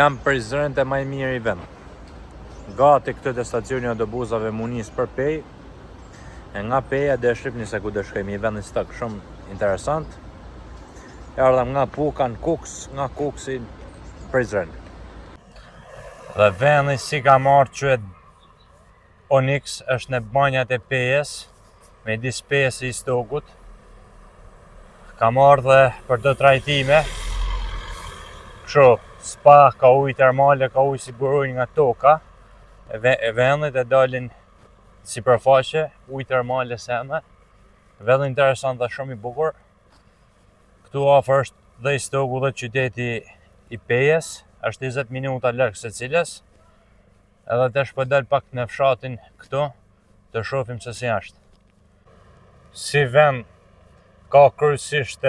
Jam prezident e maj mirë i vend. Gati këtë të stacioni autobusave munis për pej. E nga peja dhe shqipni se ku dhe shkemi i vendin stak shumë interesant. Erdhem nga Puka në Kuks, nga Kuksi Prizren. Dhe vendi si ka marrë qëhet Onyx është në banjat e pejes, me disë pejes i Stogut. Ka marrë dhe për të trajtime. Kështu, spa, ka ujë termale, ka ujë si burujnë nga toka. E vendit e dalin si përfaqe, ujë termale seme. Vendi interesant dhe shumë i bukur. Këtu afër është dhe i Stogu dhe qyteti i pejes, është 20 minuta larg secilës. Edhe tash po dal pak në fshatin këtu, të shohim se si është. Si vend ka kryesisht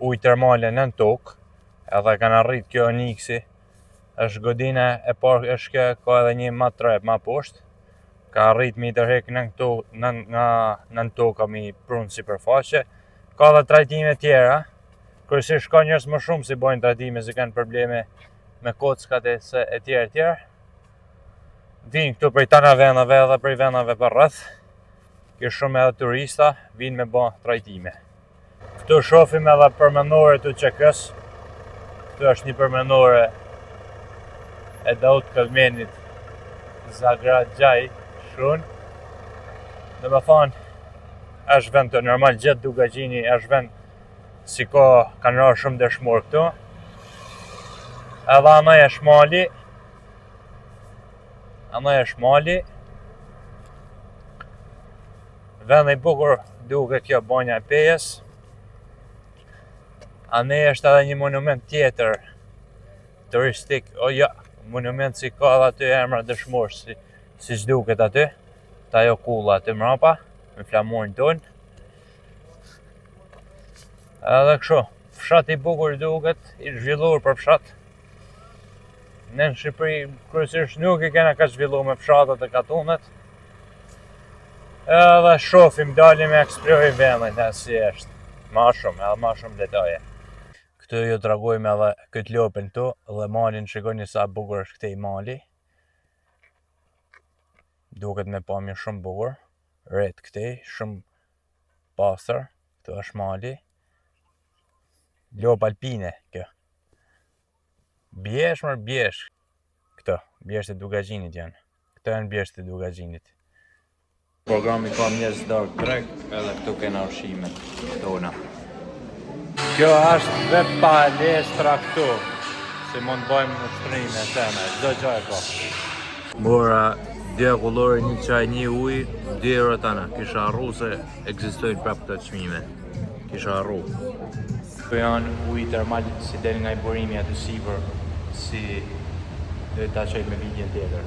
ujë termale në tokë, edhe kanë arrit kjo Onyxi. Është godina e parë, është kjo, ka edhe një ma trep ma poshtë. Ka arrit me i tërhek në toka me i prunë si përfaqe. Ka dhe trajtime tjera. Kryesisht ka njerëz më shumë si bojnë trajtime, si kanë probleme me kockat e tjera. Vinë këtu prej tana vendave edhe prej vendave për rreth. Kjo shumë edhe turista vinë me bë trajtime. Këtu shohim edhe përmendore të QK-s. Këtu është një përmendore e Daut Kalmenit Zagraxhaj Shun. Dhe më thonë, është vend të normal gjithë Dugagjini, është vend si kanë rarë shumë dëshmor këtu. Edhe anaj është mali. Vend i bukur duke kjo banja e pejes. Anej është edhe një monument tjetër turistik, monument si ka edhe aty emra dëshmor, si s'duket aty, ta jo kulla aty mrapa, me flamurin tonë. Edhe kështu, fshat i bukur duket, i zhvilluar për fshat. Ne në Shqipëri kryesisht nuk i kena ka zhvilluar me fshatat e katunet. Edhe shohim, dalim e eksplorojmë vendin, si është. Ma shumë detaje. Këtu ju tregojmë edhe këtë lopën këtu dhe malin, shikoni sa bukur është këtej mali. Duket me pamje shumë bukur, ret këtej, shumë pastër. Këtu është mali. Lopë alpine kjo. Bjesh. Këto, bjesht e Dugagjinit janë. Këto janë bjesht e Dugagjinit. Programi ka mjes dark trek, edhe këtu kena ushqimet tona. Kjo është dhe palestra këtu, si mund bëjmë ushtrime sene, çdo gjë e ka. Mora 2 kullore, 1 çaj, 1 ujë, 2 euro tana. Kisha harru se ekzistojnë prapë këto çmime. Kisha harru. Këto janë ujë termal si del nga i burimi aty sipër, si dhe ta qëjt me videon tjetër.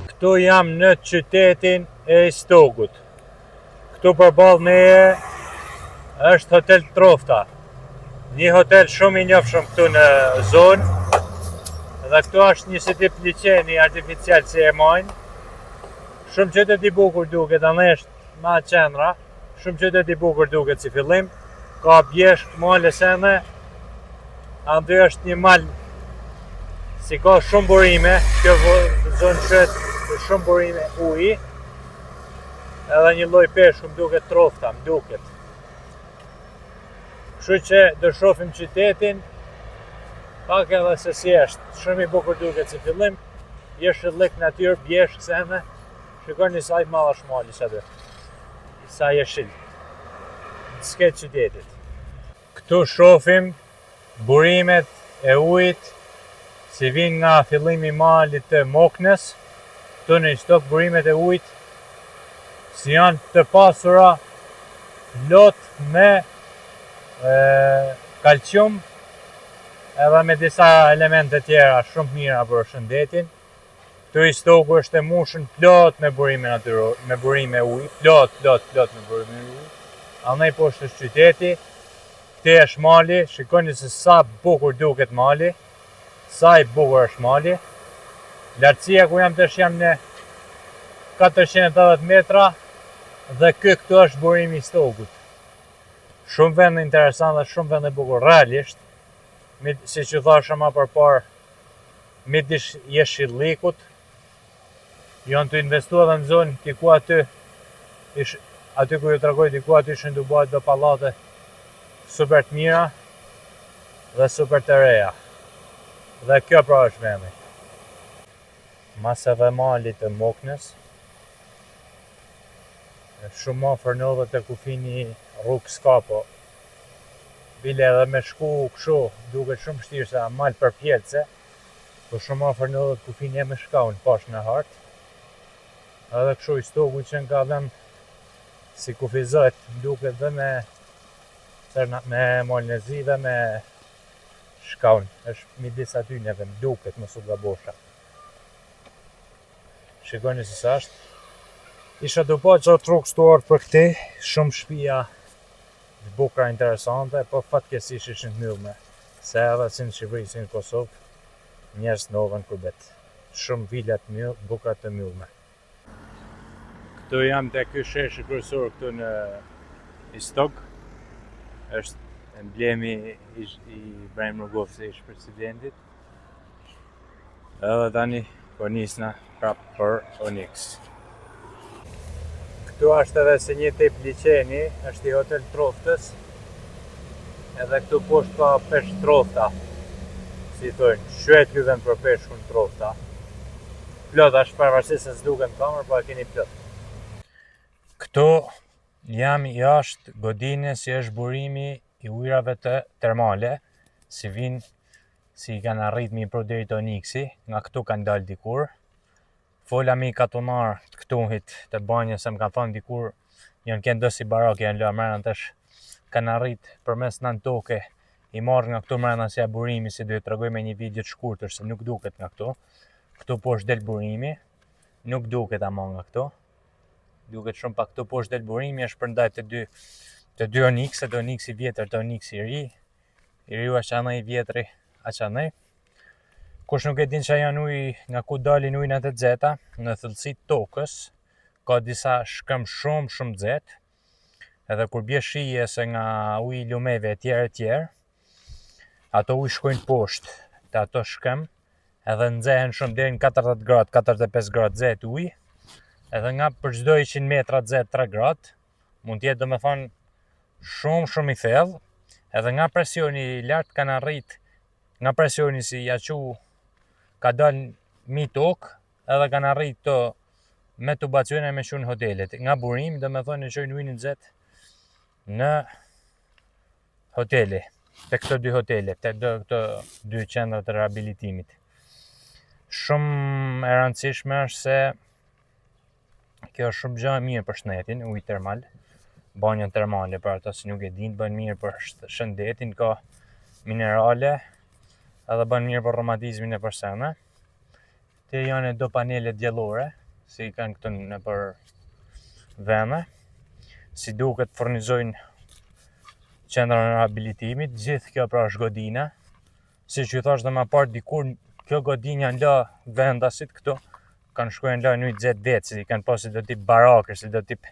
Këtu jam në qytetin e Stogut. Këtu përballë meje është Hotel Trofta. Një hotel shumë i njohshëm këtu në zonë. Dhe këtu është një si tip liçeni artificial si e majnë. Shumë qytet i bukur duket, anë është ma qendra. Shumë qytet i bukur duket si fillim. Ka bjeshk, male sene. Andy është një mal si ka shumë burime. Kjo zonë qytet shumë burime uji. Edhe një lloj peshku më duket Trofta, më duket. Kështu që do shohim qytetin, pak edhe se si është. Shumë i bukur duket si fillim. Jeshillik natyrë, bjeshk sene. Shikoni sa i madh është mali aty. Sa jeshil. Sket qytetit. Këtu shohim burimet e ujit si vijnë nga fillimi i malit të Moknës. Këtu në stok burimet e ujit si janë të pasura lot me kalcium edhe me disa elemente tjera shumë mira për shëndetin. Këtu i Stogu është e mushën plot me burime natyrore, me burime ujë, plot me burime ujë. Andaj poshtë është qyteti. Këtu është mali, shikoni se sa bukur duket mali. Sa i bukur është mali. Lartësia ku jam tash jam në 480 metra dhe këtu është burimi i Stogut. Shumë vende interesant dhe shumë vende bukur. Realisht, si që thashë ma përpar, midis Jeshillikut, janë të investu edhe në zonë diku aty, aty ku ju tregoj diku aty ishin të bëhet do pallate super të mira dhe super të reja. Dhe kjo pra është vendi. Mas edhe malit të Moknës, shumë afër në dhe të kufini rrugë s'ka, po bile edhe me shku këshu, duket shumë vështirë se mal për pjelce, po shumë afër në dhe të kufini e me shkaun pash në hartë. Edhe këshu i stoku që nga dhem si kufizot, duket dhe me Malnezi dhe me shkaun. Është midis aty neve, duket më su gabosha. Shikoni se sa është. Isha të po që rrugë stuar për këti, shumë shpia të bukra interesante, po fatkesish ishin të mbyllme. Se edhe si në Shqipëri, si në Kosovë, njerëz novën kurbet. Shumë vila të mbyllme, bukra të mbyllme. Këtu jam të ky sheshi kryesor këtu në Istog. Është emblemi i Ibrahim Rugofit, ish presidentit. Edhe tani po nisna prap për Onyx. Këtu është edhe se një tip liqeni, është i hotel Troftës. Edhe këtu poshtë ka peshë Trofta. Si thojnë, shqet ky vend për peshkun Trofta. Plot është pavarësisht se s'duken në kamerë, po e keni plot. Këtu jam jashtë godinës si është burimi i ujrave të termale, si vinë, si kanë arrit mi pro deri të Onyxi, nga këtu kanë dalë dikur. Fola mi katonar të këtuhit të banjës, se më kanë thonë dikur, janë kënë do si barak, janë lë mërën tash, kanë arrit përmes nën toke, i marrë nga këtu mërën si burimi, si duhet të tregoj me një video të shkurtër, se nuk duket nga këtu. Këtu poshtë del burimi, nuk duket ama nga këtu. Duket shumë pa këtu poshtë del burimi, është përndaj të dy Onyxet, Onyxi vjetër të Onyxi i ri. I riu është anë i vjetri, aqanej. Kush nuk e din që janë uj, nga ku dalin ujnat e xeta, në thellësi tokës, ka disa shkëm shumë xet. Edhe kur bie shije se nga uji i lumeve e tjerë, ato uj shkojnë poshtë të ato shkëm, edhe nxehen shumë deri në 40 gradë, 45 gradë xet uj. Edhe nga për çdo 100 metra xet 3 gradë, mund t'jetë do me thonë shumë i thellë, edhe nga presioni i lartë kanë arrit, nga presioni si ja qu ka dalë mi tokë, edhe kanë arrit to me tubacione me shun hotelet. Nga burimi do me thonë e qojnë ujnin xet në hotele, te këto dy hotele, te këto dy qendra të rehabilitimit. Shumë e rëndësishme është se kjo është shumë gjë e mirë për shëndetin, uji termal, banjën termale, për ata që nuk e dinë, bën mirë për shëndetin, ka minerale, edhe bën mirë për reumatizmin e persona. Te janë do panele diellore, si kanë këtu në për vende, si duket furnizojnë qendra e rehabilitimit, gjithë kjo pra është godina. Si që thash dhe ma parë dikur, kjo godinja janë la vendasit këtu, kanë shkojnë la një xet vetë, si kanë pasi do tip barakër, si do tip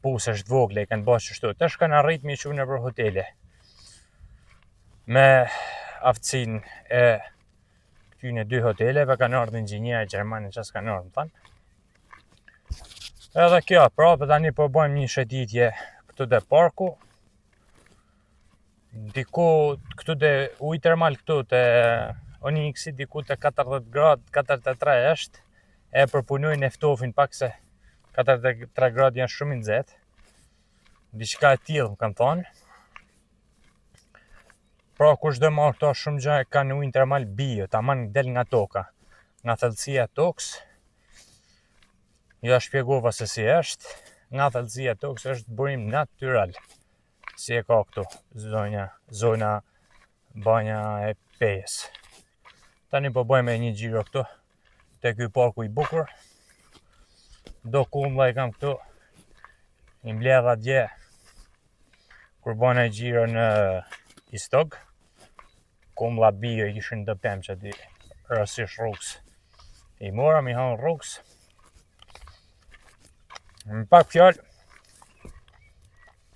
pusësh të vogle, kanë bërë kështu. Tash kanë arrit mi çunë për hotele. Me aftësinë e këtyne dy hoteleve kanë ardhur inxhinierë gjermanë që s'kanë ardhur, më thanë. Edhe kjo, pra, tani po bëjmë një shëtitje këtu te parku. Diku këtu te uji termal këtu te Onyxi, diku te 40 gradë, 43 është. E përpunojnë e ftofin pak se 43 gradë janë shumë i nxehtë. Diçka e tillë më kanë thonë. Pra kush do marrë këto shumë gjë kanë ujin termal bio, tamam del nga toka, nga thellësia e tokës. Ja shpjegova se si është. Nga thellësia e tokës është burim natyral. Si e ka këtu zona banja e Pejës. Tani po bëjmë një xhiro këtu te ky parku i bukur. Do kumlla i kam këtu. I mbledha dje kur bëna xhiro në Istog. Kumlla bio i kishin do pemë që di rësish rrugës. I mora mi hanë rrugës. Më pak fjallë,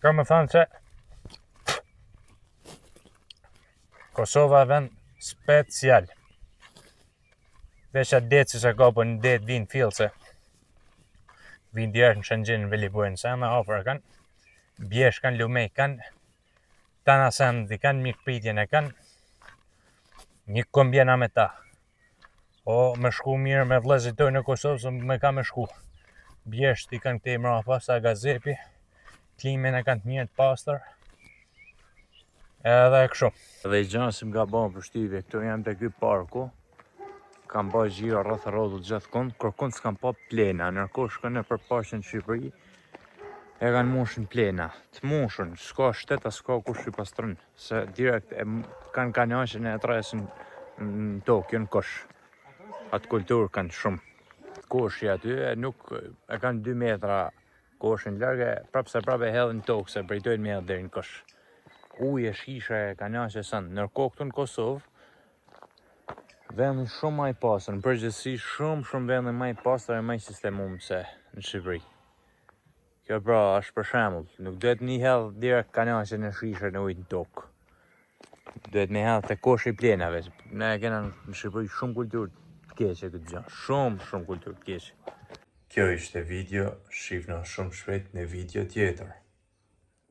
ka më thanë se Kosova e vend special. Veç atë detë si se ka për në detë vinë filse. Vinë djerë në Shëngjin, Velibojnë, se me ofër kanë. Bjesh kanë, lumej kanë. Tana sendi kanë, mikpritjen e kanë. Një kombjena me ta. O, me shku mirë me vlezit toj në Kosovë, se me ka me shku. Bjesht i kanë këtej mrapa, sa gazepi. Klimin e kanë të mirë të pastër. Edhe e kështu. Dhe i gjanë si m'ga bëmë për shtyve, këto jam të ky parku. Kam ba gjira rrëth rrodhët gjithë kënd, kërkund s'kam pa plena, nërko shkën e përpashën në Shqipëri, e kanë moshën plena. Të moshën, s'ka shteta, s'ka kush i pastrën, se direkt e kanë kanaqën e tresin në Tokyo, në kosh. Atë kulturë kanë shumë. Koshi aty nuk e kanë 2 metra koshin largë, prapë e hedhin tokë, se brejtojnë me edhe deri në kosh. Ujë e shisha e kanaqe sënë, nërko këtu në Kosovë, vendin shumë ma i pasër, në përgjithësi shumë vendin ma i pasër e ma i sistemum se në Shqipëri. Kjo pra është për shembull, nuk duhet një hedh direkt kanaqe në shishe në ujtë në tokë. Duhet me hedh të koshi i plenave. Ne e kena në Shqipëri shumë kulturë të keqe këtë gjë, shumë kulturë të keqe. Kjo ishte video, shifna shumë shpejt në video tjetër.